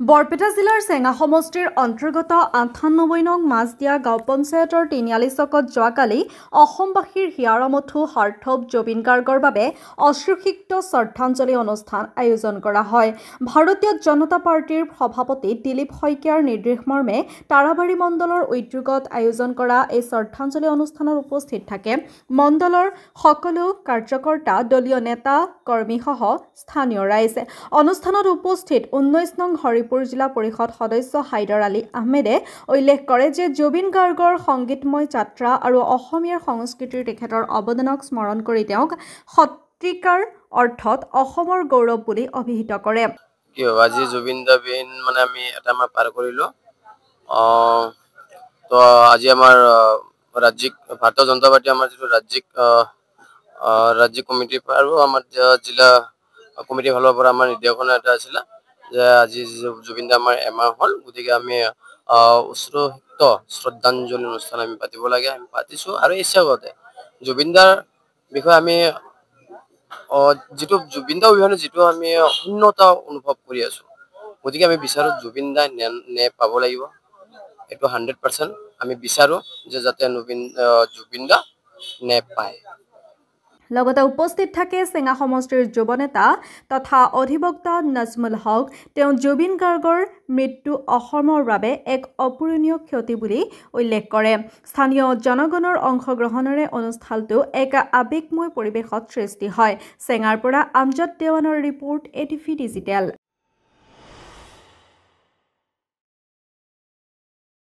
বৰপেটা জিলাৰ চেঙা সমষ্টিৰ অন্তৰ্গত ৯৮ নং মাছদিয়া গাঁও পঞ্চায়তৰ তিনিআলি চকত যোৱাকালি অসমবাসীৰ হিয়াৰমঠু হাৰ্থব জুবিন গাৰ্গৰ বাবে অশ্ৰুসিক্ত শ্ৰদ্ধাঞ্জলি অনুষ্ঠান আয়োজন কৰা হয়। ভাৰতীয় জনতা পাৰ্টিৰ সভাপতি দিলীপ শইকীয়াৰ নিৰ্দেশমৰ্মে তাৰাবাৰী মণ্ডলৰ উদ্যোগত আয়োজন কৰা এই শ্ৰদ্ধাঞ্জলি অনুষ্ঠানত উপস্থিত থাকে মণ্ডলৰ সকলো কাৰ্যকৰ্তা, দলীয় নেতা কৰ্মীসহ স্থানীয় ৰাইজ। অনুষ্ঠানত উপস্থিত ১৯ নং হৰিপুৰ জিলা পৰিষদ সদস্য হাইদৰ আলী আহমেদে উল্লেখ কৰে যে জুবিন গাৰ্গৰ সংগীতময় যাত্ৰা আৰু অসমীয়াৰ সংস্কৃতিৰ তেখেতৰ অৱদানক স্মৰণ কৰি তেওঁক সত্ৰিকাৰ অৰ্থত অসমৰ গৌৰৱ বুলি অভিহিত কৰে। আজি জুবিন দা বিন মানে আমি এটা মাহ পাৰ কৰিলো। তো আজি আমাৰ ৰাজ্যিক ভাৰতীয় জনতা পাৰ্টি আমাৰ যিটো ৰাজ্যিক কমিটি আৰু আমাৰ জিলা কমিটিৰ ফালৰ পৰা আমাৰ নিৰ্দেশনা এটা আছিলে যে আজি জুবিন দা আমাৰ এমাহ হ'ল, গতিকে আমি উচ্চসিক্ত শ্ৰদ্ধাঞ্জলি অনুষ্ঠান আমি পাতিব লাগে, আমি পাতিছোঁ। আৰু ইচ্ছাগতে জুবিন দাৰ বিষয়ে আমি যিটো জুবিন দাৰ অবিহনে যিটো আমি শূন্যতা অনুভৱ কৰি আছোঁ, গতিকে আমি বিচাৰোঁ জুবিন দাই ন্যায় পাব লাগিব। এইটো 100% আমি বিচাৰোঁ যে যাতে জুবিন দা ন্যায় পায়। লগতে উপস্থিত থাকে চেঙা সমষ্টিৰ যুৱ নেতা তথা অধিবক্তা নাজমুল হক। তেওঁ জুবিন গাৰ্গৰ মৃত্যু অসমৰ বাবে এক অপূৰণীয় ক্ষতি বুলি উল্লেখ কৰে। স্থানীয় জনগণৰ অংশগ্ৰহণেৰে অনুষ্ঠানটো এক আৱেগময় পৰিৱেশত সৃষ্টি হয়। চেঙাৰ পৰা আমজাদ দেৱানৰ ৰিপৰ্ট, ATV ডিজিটেল।